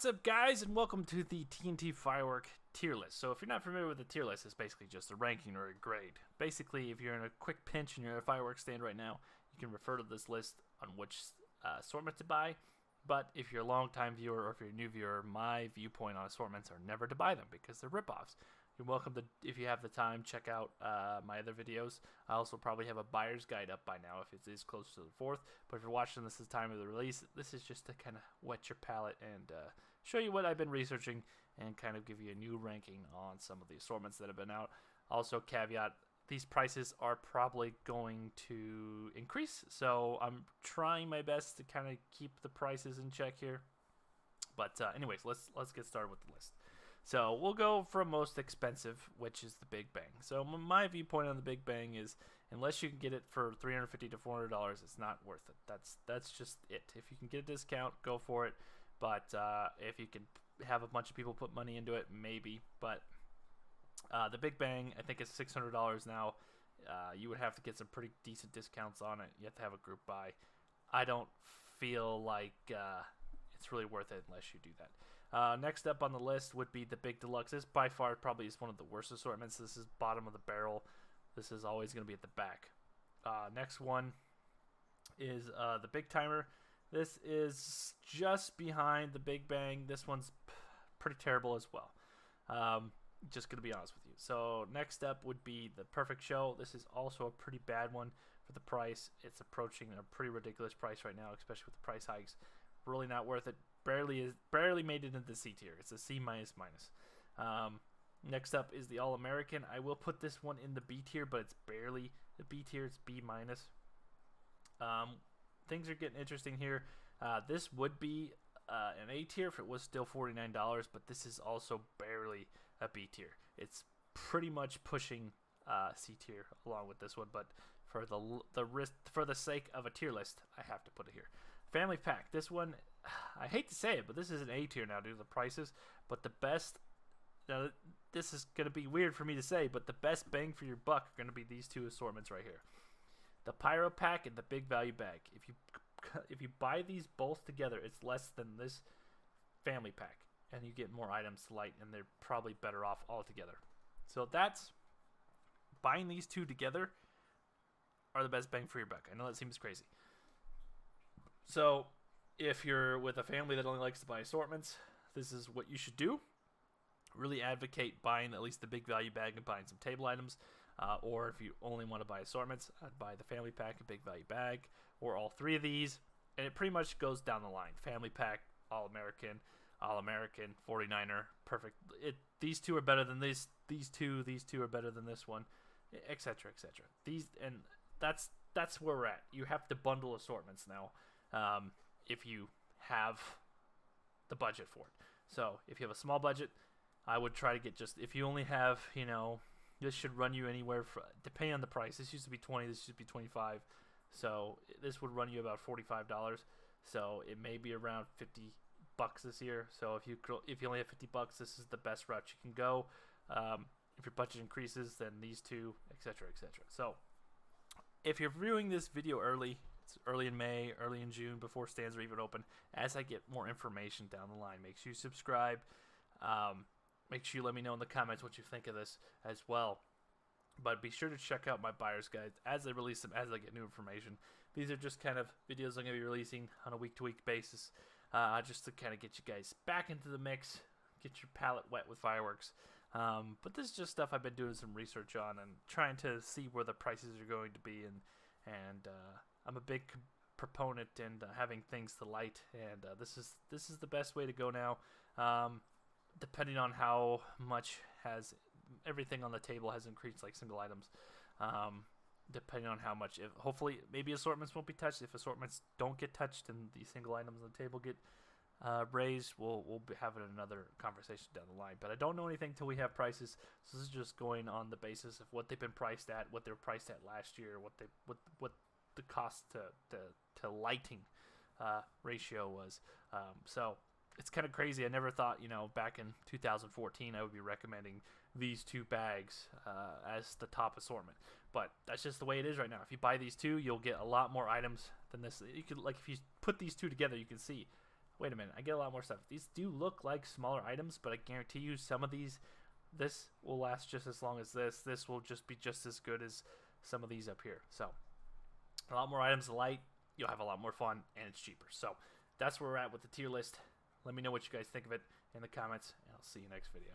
What's up, guys, and welcome to the TNT Firework tier list. So if you're not familiar with the tier list, it's basically just a ranking or a grade. Basically, if you're in a quick pinch and you're at a fireworks stand right now, you can refer to this list on which assortment to buy. But if you're a long-time viewer or if you're a new viewer, my viewpoint on assortments are never to buy them because they're ripoffs. You're welcome to, if you have the time, check out my other videos. I also probably have a buyer's guide up by now if it is close to the 4th. But if you're watching this at the time of the release, this is just to kind of wet your palate and show you what I've been researching and kind of give you a new ranking on some of the assortments that have been out. Also, caveat, these prices are probably going to increase. So I'm trying my best to kind of keep the prices in check here. But anyways, let's get started with the list. So we'll go from most expensive, which is the Big Bang. So my viewpoint on the Big Bang is, unless you can get it for $350 to $400, it's not worth it. That's just it. If you can get a discount, go for it. But if you can have a bunch of people put money into it, maybe. But the Big Bang, I think it's $600 now. You would have to get some pretty decent discounts on it. You have to have a group buy. I don't feel like it's really worth it unless you do that. Next up on the list would be the Big Deluxe. This by far probably is one of the worst assortments. This is bottom of the barrel. This is always going to be at the back. Next one is the Big Timer. This is just behind the Big Bang. This one's pretty terrible as well. Just going to be honest with you. So next up would be the Perfect Show. This is also a pretty bad one for the price. It's approaching a pretty ridiculous price right now, especially with the price hikes. Really not worth it. Barely made it into the C tier. It's a C minus minus. Next up is the All American. I will put this one in the B tier, but it's barely the B tier. It's B minus. Things are getting interesting here. This would be an A tier if it was still $49, but this is also barely a B tier. It's pretty much pushing C tier along with this one, but for the sake of a tier list, I have to put it here. Family Pack. This one, I hate to say it, but this is an A tier now due to the prices. But the best, now this is going to be weird for me to say, but the best bang for your buck are going to be these two assortments right here. The Pyro Pack and the Big Value Bag. If you buy these both together, it's less than this Family Pack, and you get more items to light, and they're probably better off altogether. So that's, buying these two together are the best bang for your buck. I know that seems crazy. So if you're with a family that only likes to buy assortments, this is what you should do. Really advocate buying at least the Big Value Bag and buying some table items. Or if you only want to buy assortments, I'd buy the Family Pack and Big Value Bag, or all three of these. And it pretty much goes down the line. Family Pack, All-American, 49er, perfect. These two are better than these two are better than this one, etc., etc. That's where we're at. You have to bundle assortments now. If you have the budget for it. So if you have a small budget, I would try to get just, if you only have, this should run you anywhere, depending on the price. This used to be 20, this used to be 25. So this would run you about $45. So it may be around $50 this year. So if you only have $50, this is the best route you can go. If your budget increases, then these two, etc., etc. So if you're viewing this video early, it's early in May, early in June, before stands are even open. As I get more information down the line, make sure you subscribe. Make sure you let me know in the comments what you think of this as well. But be sure to check out my buyer's guides as I release them, as I get new information. These are just kind of videos I'm going to be releasing on a week-to-week basis, just to kind of get you guys back into the mix, get your palate wet with fireworks. But this is just stuff I've been doing some research on and trying to see where the prices are going to be, and I'm a big proponent in having things to light, and this is the best way to go now. Depending on how much has everything on the table has increased, like single items. Depending on how much, hopefully maybe assortments won't be touched. If assortments don't get touched and the single items on the table get raised, we'll be having another conversation down the line. But I don't know anything till we have prices. So this is just going on the basis of what they've been priced at, what they were priced at last year, what the cost to lighting ratio was. So it's kind of crazy. I never thought, back in 2014, I would be recommending these two bags as the top assortment. But that's just the way it is right now. If you buy these two, you'll get a lot more items than this. You could, if you put these two together, you can see wait a minute, I get a lot more stuff. These do look like smaller items, but I guarantee you some of these, this will last just as long as this. This will just be just as good as some of these up here. So a lot more items to light. You'll have a lot more fun, and it's cheaper. So that's where we're at with the tier list. Let me know what you guys think of it in the comments, and I'll see you next video.